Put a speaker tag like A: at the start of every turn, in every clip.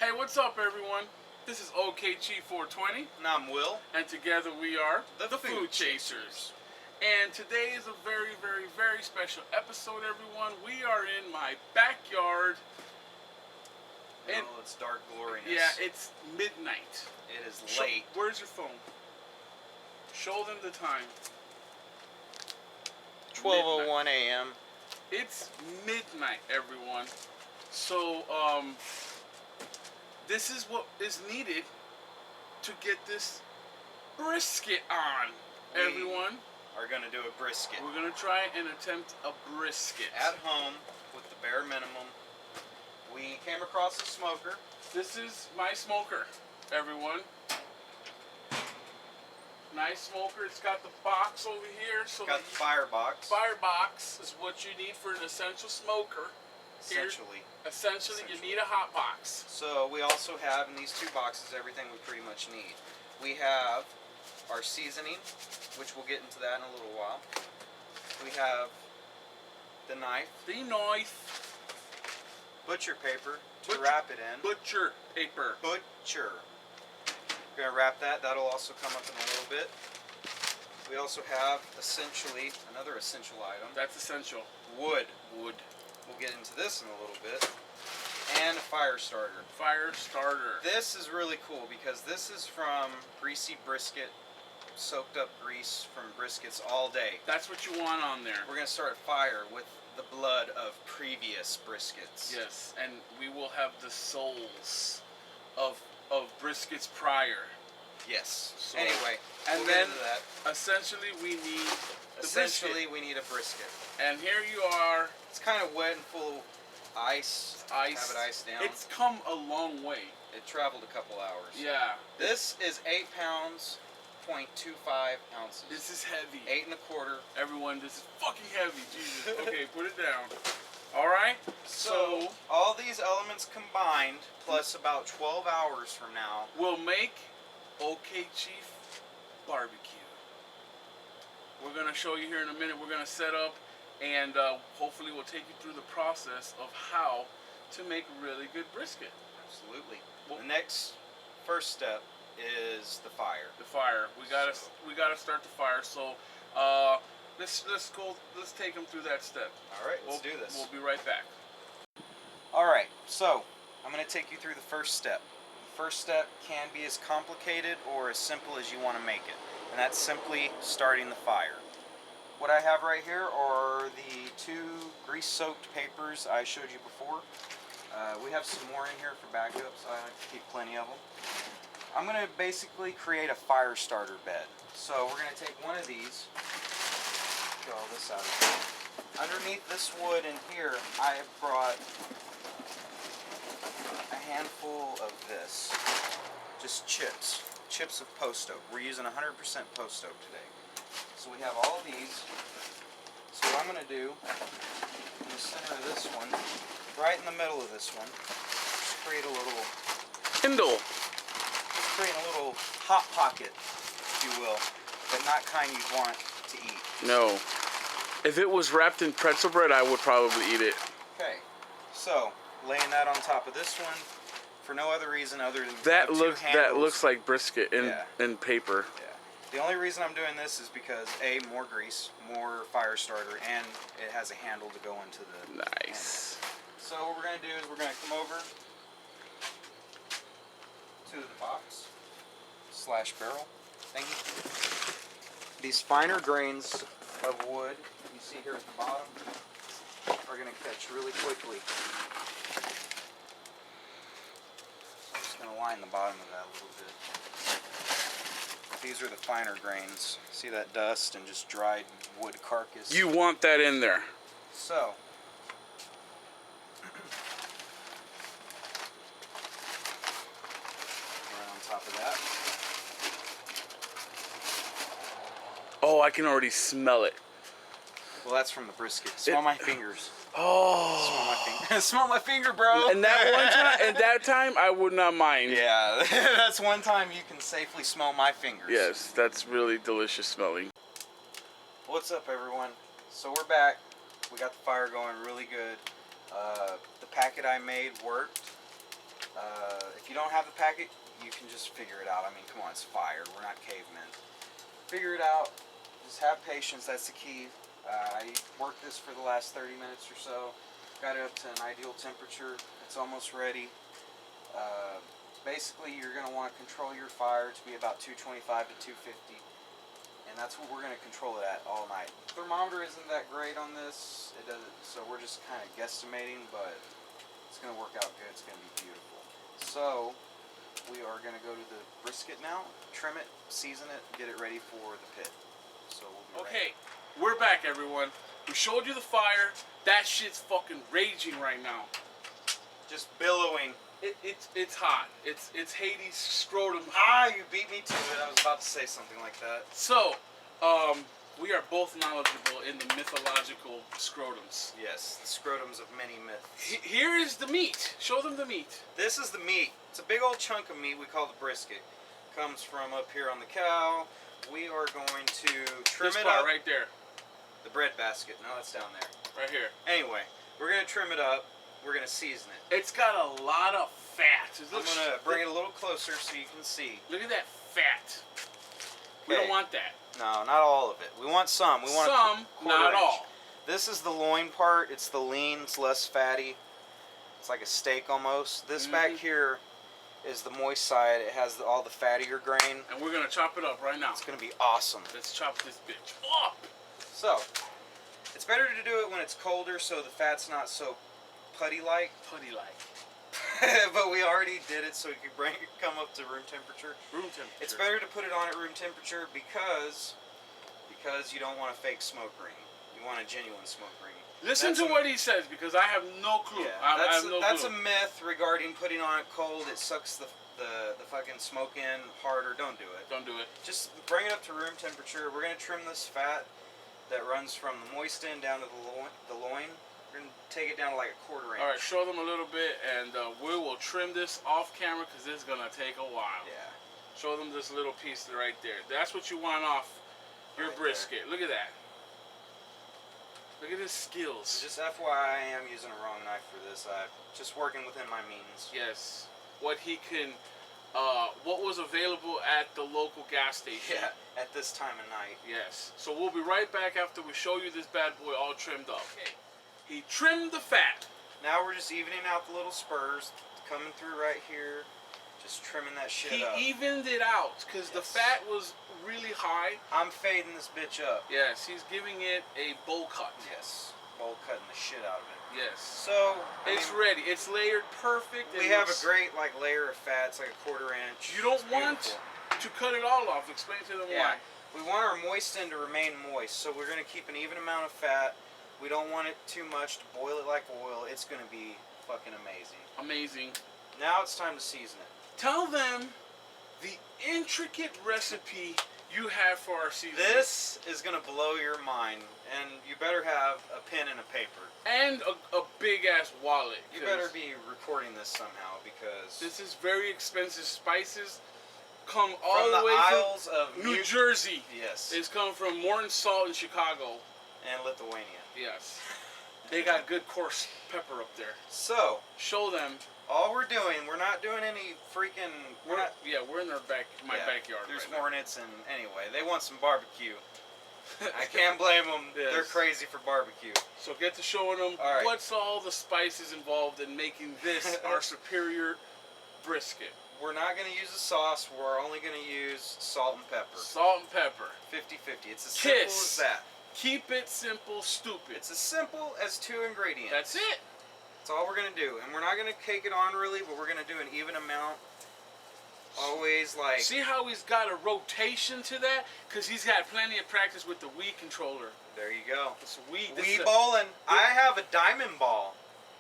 A: Hey, what's up, everyone? This is Okchief420,
B: And I'm Will.
A: and together we are
B: The
A: Food Chasers. And today is a very, very, very special episode, everyone. We are in my backyard. And
B: it's dark gloriness.
A: yeah, it's midnight.
B: It is late.
A: Where's your phone? Show them the time.
B: 12:01 a.m.
A: It's midnight, everyone. So, this is what is needed to get this brisket on, everyone.
B: Are going to do a brisket.
A: We're going to try and attempt a brisket.
B: At home, with the bare minimum. We came across a smoker.
A: This is my smoker, everyone. Nice smoker. It's got the box over here. So
B: Got the firebox.
A: Firebox is what you need for an essential smoker. Essentially, you need a hot box.
B: So we also have in these two boxes everything we pretty much need. We have our seasoning, which we'll get into that in a little while. We have the knife.
A: The knife.
B: Butcher paper to wrap it in.
A: Butcher paper.
B: Butcher. We're going to wrap that. That'll also come up in a little bit. We also have essentially another essential item.
A: That's essential.
B: Wood. Wood. We'll get into this in a little bit. And a fire starter.
A: Fire starter.
B: This is really cool because this is from greasy brisket, soaked up grease from briskets all day.
A: That's what you want on there.
B: We're going to start a fire with the blood of previous briskets.
A: Yes, and we will have the souls of briskets prior.
B: Yes.
A: So,
B: anyway,
A: and
B: we'll
A: then
B: get into that.
A: essentially we need the
B: Essentially
A: brisket.
B: we need a brisket.
A: And here you are.
B: It's kind of wet and full of ice.
A: Ice.
B: Have it iced down.
A: It's come a long way.
B: It traveled a couple hours.
A: Yeah.
B: This is 8 pounds, 0.25 ounces.
A: This is heavy.
B: 8 1/4.
A: Everyone, this is fucking heavy. Jesus. Okay, put it down. All right.
B: So all these elements combined, plus about 12 hours from now,
A: we'll make Okchief barbecue. We're gonna show you here in a minute. We're gonna set up, and hopefully we'll take you through the process of how to make really good brisket.
B: Absolutely.
A: Well,
B: the next first step is the fire.
A: The fire. We gotta start the fire. So let's take them through that step.
B: All right, let's do this.
A: We'll be right back.
B: All right, so I'm going to take you through the first step. The first step can be as complicated or as simple as you want to make it, and that's simply starting the fire. What I have right here are the 2 grease-soaked papers I showed you before. We have some more in here for backup, so I like to keep plenty of them. I'm going to basically create a fire starter bed. So we're going to take one of these, get all this out of here. Underneath this wood in here, I have brought a handful of this, just chips of post oak. We're using 100% post oak today. So we have all of these. So what I'm going to do, in the center of this one, right in the middle of this one, just create a little
A: Kindle.
B: Create a little hot pocket, if you will, but not kind you'd want to eat.
A: No. If it was wrapped in pretzel bread, I would probably eat it.
B: Okay, so laying that on top of this one for no other reason other than
A: that looks like brisket in paper.
B: Yeah. The only reason I'm doing this is because A, more grease, more fire starter, and it has a handle to go into the
A: nice.
B: handle. So what we're gonna do is we're gonna come over to the box / barrel thingy. These finer grains of wood you see here at the bottom are going to catch really quickly. So I'm just going to line the bottom of that a little bit. These are the finer grains. See that dust and just dried wood carcass?
A: You want that in there.
B: So top of that.
A: Oh, I can already smell it.
B: Well, that's from the brisket. Smell my fingers.
A: Oh.
B: Smell my finger. Smell my finger, bro.
A: And that time, I would not mind.
B: Yeah, that's one time you can safely smell my fingers.
A: Yes, that's really delicious smelling.
B: What's up, everyone? So we're back. We got the fire going really good. The packet I made worked. If you don't have the packet, you can just figure it out. I mean, come on, it's fire. We're not cavemen. Figure it out. Just have patience. That's the key. I worked this for the last 30 minutes or so. Got it up to an ideal temperature. It's almost ready. Basically, you're going to want to control your fire to be about 225 to 250. And that's what we're going to control it at all night. The thermometer isn't that great on this. It doesn't, so we're just kind of guesstimating, but it's going to work out good. It's going to be beautiful. So we are going to go to the brisket now, trim it, season it, get it ready for the pit. So we'll be
A: okay, we're back, everyone. We showed you the fire. That shit's fucking raging right now.
B: Just billowing.
A: It's hot. It's Hades' scrotum.
B: Ah, you beat me to it. I was about to say something like that.
A: So, we are both knowledgeable in the mythological scrotums.
B: Yes, the scrotums of many myths.
A: Here is the meat. Show them the meat.
B: This is the meat. It's a big old chunk of meat we call the brisket. Comes from up here on the cow. We are going to trim
A: This
B: it
A: part
B: up.
A: right there.
B: The bread basket. No, it's down there.
A: Right here.
B: Anyway, we're going to trim it up. We're going to season it.
A: It's got a lot of fat.
B: I'm going to bring it a little closer so you can see.
A: Look at that fat. We don't want that.
B: No, not all of it. We want some. We want
A: some, not
B: inch.
A: all.
B: This is the loin part. It's the lean. It's less fatty. It's like a steak almost. This back here is the moist side. It has all the fattier grain.
A: And we're going to chop it up right now.
B: It's going to be awesome.
A: Let's chop this bitch up.
B: So, it's better to do it when it's colder so the fat's not so putty-like.
A: Putty-like.
B: But we already did it so we could come up to room temperature.
A: Room temperature.
B: It's better to put it on at room temperature because you don't want a fake smoke ring. You want a genuine smoke ring.
A: Listen to what he says because I have no clue.
B: Yeah,
A: I have no
B: that's
A: clue.
B: a myth regarding putting on it cold. It sucks the fucking smoke in harder. Don't do it.
A: Don't do it.
B: Just bring it up to room temperature. We're going to trim this fat that runs from the moist end down to the loin. We're going to take it down to like a quarter inch.
A: Alright, show them a little bit and we will trim this off camera because this is going to take a while.
B: Yeah.
A: Show them this little piece right there. That's what you want off your brisket. Look at that. Look at his skills.
B: Just FYI, I am using a wrong knife for this. I'm just working within my means.
A: Yes. What he can, what was available at the local gas station.
B: Yeah, at this time of night.
A: Yes. So we'll be right back after we show you this bad boy all trimmed up. Okay. He trimmed the fat.
B: Now we're just evening out the little spurs coming through right here. Just trimming that shit up.
A: He evened it out because the fat was really high.
B: I'm fading this bitch up.
A: Yes, he's giving it a bowl cut.
B: Yes, bowl cutting the shit out of it.
A: Yes.
B: So
A: it's ready. It's layered perfect.
B: We have a great layer of fat. It's like a quarter inch.
A: You don't want to cut it all off. Explain to them why.
B: We want our moist end to remain moist, so we're going to keep an even amount of fat. We don't want it too much to boil it like oil. It's going to be fucking amazing.
A: Amazing.
B: Now it's time to season it.
A: Tell them the intricate recipe you have for our seasoning.
B: This is going to blow your mind, and you better have a pen and a paper.
A: And a big-ass wallet.
B: You better be recording this somehow, because
A: this is very expensive spices. Come all
B: from
A: the way
B: Isles
A: from
B: of
A: New Jersey.
B: Yes.
A: It's come from Morton Salt in Chicago.
B: And Lithuania.
A: Yes. They got good coarse pepper up there.
B: So,
A: show them.
B: All we're doing, we're not doing any freaking...
A: We're in their my backyard.
B: There's
A: right
B: hornets, and anyway, they want some barbecue. I can't blame them. Yes. They're crazy for barbecue.
A: So get to showing them what's all the spices involved in making this our superior brisket.
B: We're not going to use a sauce. We're only going to use salt and pepper.
A: Salt and pepper.
B: 50-50. It's as simple as that.
A: Keep it simple, stupid.
B: It's as simple as 2 ingredients.
A: That's it.
B: That's all we're going to do. And we're not going to cake it on really, but we're going to do an even amount. Always like...
A: See how he's got a rotation to that? Because he's had plenty of practice with the Wii controller.
B: There you go.
A: It's Wii.
B: Wii bowling. I have a diamond ball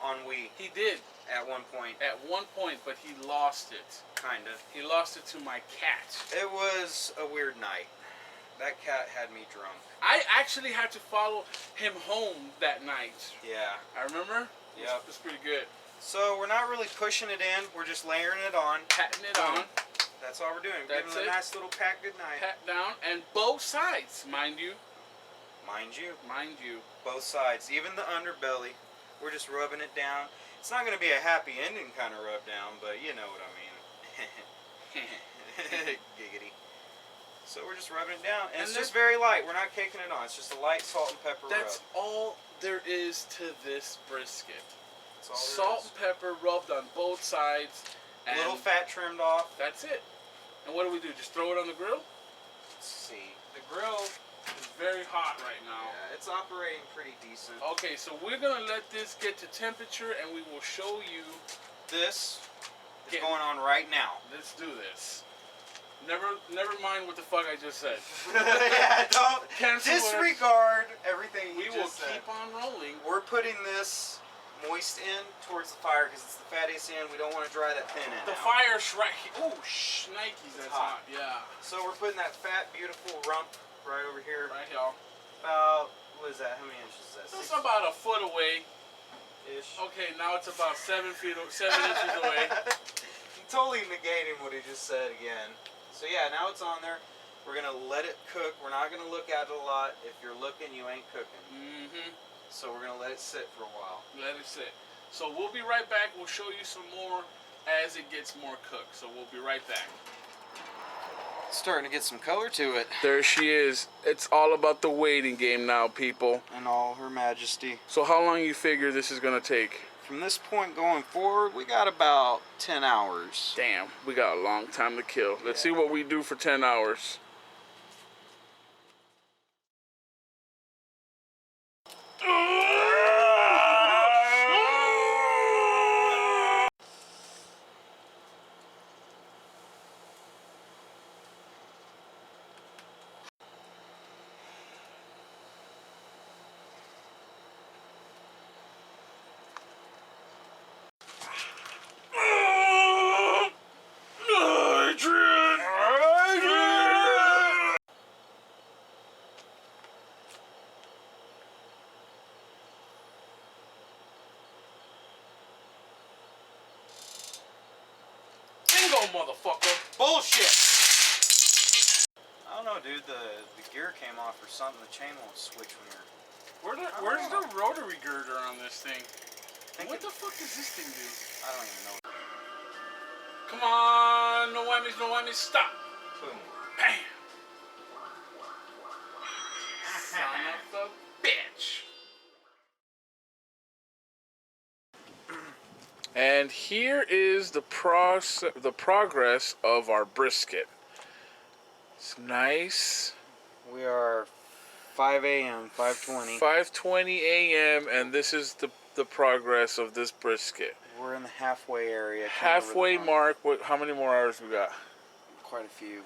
B: on Wii.
A: He did.
B: At one point.
A: At one point, but he lost it.
B: Kind of.
A: He lost it to my cat.
B: It was a weird night. That cat had me drunk.
A: I actually had to follow him home that night.
B: Yeah.
A: I remember?
B: Yep.
A: It's pretty good.
B: So we're not really pushing it in. We're just layering it on.
A: Patting it on.
B: That's all we're doing. We're giving it a nice little pat good night.
A: Pat down. And both sides, mind you.
B: Mind you.
A: Mind you.
B: Both sides. Even the underbelly. We're just rubbing it down. It's not going to be a happy ending kind of rub down, but you know what I mean. Giggity. So we're just rubbing it down, and it's just very light. We're not caking it on. It's just a light salt and pepper rub.
A: That's all there is to this brisket.
B: That's all
A: Salt and pepper rubbed on both sides.
B: A little fat trimmed off.
A: That's it. And what do we do? Just throw it on the grill?
B: Let's see. The grill
A: is very hot right now.
B: Yeah, it's operating pretty decent.
A: Okay, so we're gonna let this get to temperature, and we will show you.
B: This is going on right now.
A: Let's do this. Never mind what the fuck I just said.
B: Yeah, don't disregard everything
A: we will keep on rolling.
B: We're putting this moist end towards the fire because it's the fattiest end. We don't want to dry that thin end.
A: The fire's right here. Oh, shnikes, that's hot. Yeah.
B: So we're putting that fat, beautiful rump right over here.
A: Right here.
B: About, what is that? How many inches is that?
A: It's about a foot away.
B: Ish.
A: Okay, now it's about 7 inches away.
B: I'm totally negating what he just said again. So yeah, now it's on there. We're gonna let it cook. We're not gonna look at it a lot. If you're looking, you ain't cooking. So we're gonna let it sit for a while.
A: Let it sit. So we'll be right back. We'll show you some more as it gets more cooked. So we'll be right back.
B: It's starting to get some color to it.
A: There she is. It's all about the waiting game now, people.
B: In all her majesty.
A: So how long you figure this is gonna take?
B: From this point going forward, we got about 10 hours.
A: Damn, we got a long time to kill. Let's see what we do for 10 hours. Motherfucker.
B: Bullshit! I don't know, dude. The gear came off or something. The chain won't switch when you're...
A: Where's the rotary girder on this thing? What the fuck does this thing do?
B: I don't even know.
A: Come on. No whammies, no whammies. Stop.
B: Boom.
A: Bam. Son of a bitch. And here is the progress of our brisket. It's nice.
B: We are 5 a.m., 5:20.
A: 5:20 a.m. and this is the progress of this brisket.
B: We're in the halfway area.
A: Halfway mark. How many more hours we got?
B: Quite a few.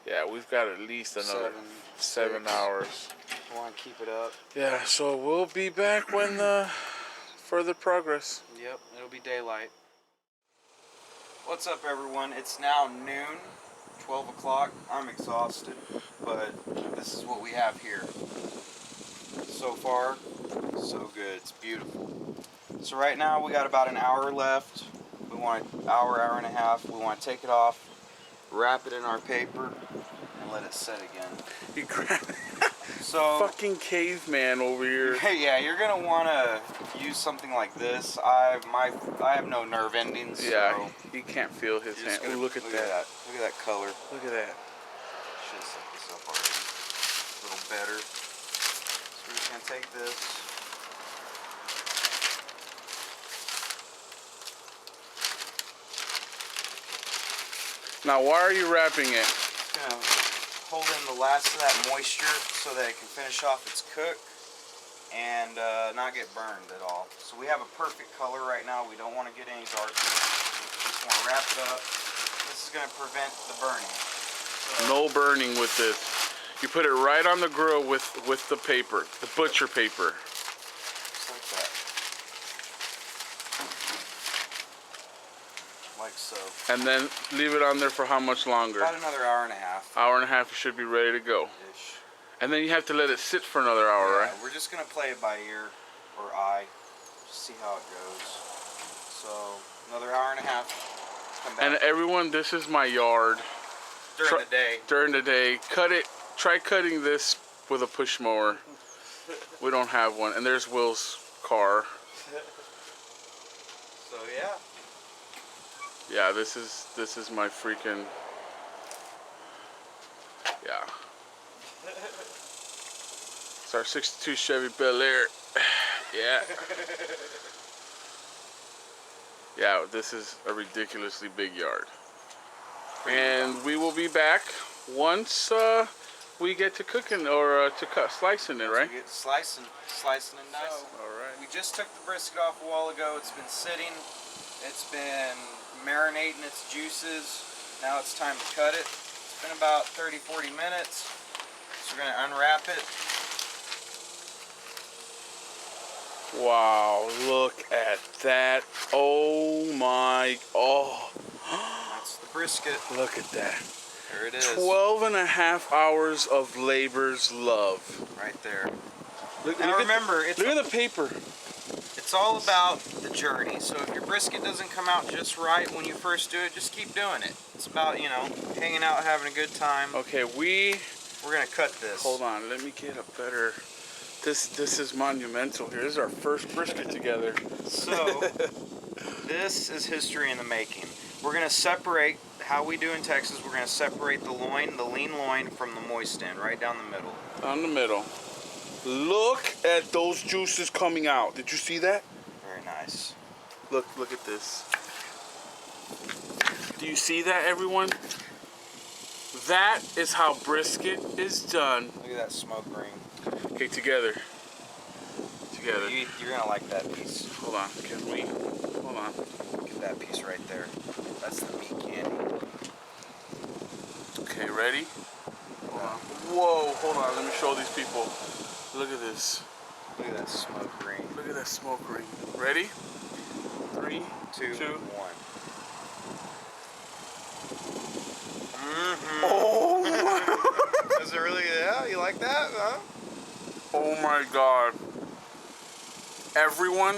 A: Yeah, we've got at least another 7 hours.
B: We want to keep it up.
A: Yeah, so we'll be back when the further progress.
B: Yep, it'll be daylight. What's up, everyone? It's now noon, 12 o'clock. I'm exhausted, but this is what we have here. So far, so good. It's beautiful. So right now we got about an hour left. We want an hour and a half. We want to take it off, wrap it in our paper, and let it set again.
A: You grab
B: So
A: fucking caveman over here.
B: Yeah, you're gonna want to use something like this. I have no nerve endings.
A: Yeah,
B: so
A: he can't feel his hand. Ooh, look at that.
B: Look at that color.
A: Look at that.
B: Should have set this up already. A little better. So we're just gonna take this.
A: Now, why are you wrapping it?
B: Just gonna hold in the last of that moisture so that it can finish off its cook and not get burned at all. So we have a perfect color right now. We don't want to get any darker. Just want to wrap it up. This is going to prevent the burning. So,
A: no burning with this. You put it right on the grill with the paper, the butcher paper.
B: Just like that. Like so.
A: And then leave it on there for how much longer?
B: About another hour and a half.
A: Hour and a half, it should be ready to go.
B: Ish.
A: And then you have to let it sit for another hour,
B: Yeah,
A: right?
B: we're just going to play it by ear or eye. Just see how it goes. So, another hour and a half. Come back.
A: And everyone, this is my yard.
B: During the day.
A: During the day. Cut it. Try cutting this with a push mower. We don't have one. And there's Will's car.
B: yeah.
A: Yeah, this is my freaking, yeah. It's our 62 Chevy Bel Air. Yeah. Yeah, this is a ridiculously big yard. And we will be back once we get to cooking or to slicing it, right?
B: We get slicing and dicing.
A: All right.
B: We just took the brisket off a while ago. It's been sitting. It's been marinating its juices. Now it's time to cut it. It's been about 30-40 minutes. So we're going to unwrap it.
A: Wow, look at that. Oh my, oh.
B: That's the brisket.
A: Look at that.
B: There it is.
A: 12.5 hours of labor's love.
B: Right there.
A: Look,
B: Now
A: look
B: remember,
A: look at the paper.
B: it's all about the journey. So if your brisket doesn't come out just right when you first do it, just keep doing it. It's about, you know, hanging out, having a good time.
A: Okay,
B: We're going to cut this.
A: hold on, let me get a better, this is monumental here. This is our first brisket together.
B: So, this is history in the making. We're going to separate, how we do in Texas, we're going to separate the loin, the lean loin, from the moist end, right down the middle.
A: Down the middle. Look at those juices coming out. Did you see that?
B: Very nice.
A: Look at this. Do you see that, everyone? That is how brisket is done.
B: Look at that smoke ring.
A: Okay, together. Together.
B: You're going to like that piece.
A: Hold on, can we? Hold on.
B: Look at that piece right there. That's the meat candy.
A: Okay, ready? Hold on. Whoa, hold on, let me show these people. Look at this.
B: Look at that smoke ring.
A: Look at that smoke ring. Ready? 3,
B: 2,
A: 2.
B: 1.
A: Oh my,
B: Is it really, yeah, you like that, huh?
A: oh my God. Everyone,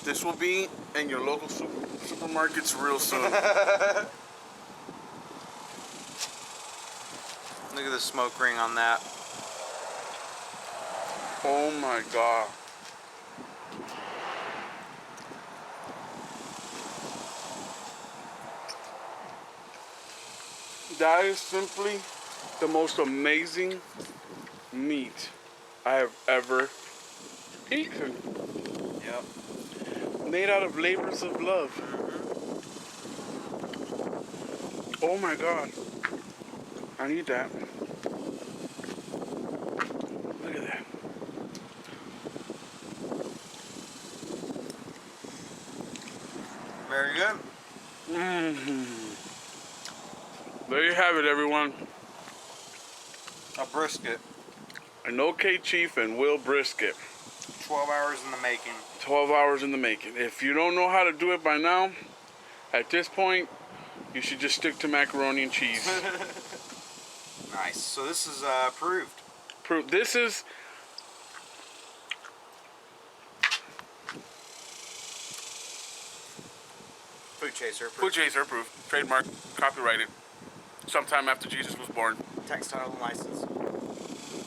A: this will be in your local supermarkets real soon.
B: Look at the smoke ring on that.
A: Oh my God. That is simply the most amazing meat I have ever eaten.
B: Yep.
A: Made out of labors of love. Oh my God. I need that. Look at that.
B: Very good.
A: There you have it, everyone.
B: A brisket.
A: An Okchief and Will brisket.
B: 12 hours in the making.
A: 12 hours in the making. If you don't know how to do it by now, at this point, you should just stick to macaroni and cheese.
B: Nice. So this is approved.
A: This is
B: Food Chaser approved.
A: Food Chaser approved. Trademark, copyrighted. Sometime after Jesus was born.
B: Tax title and license.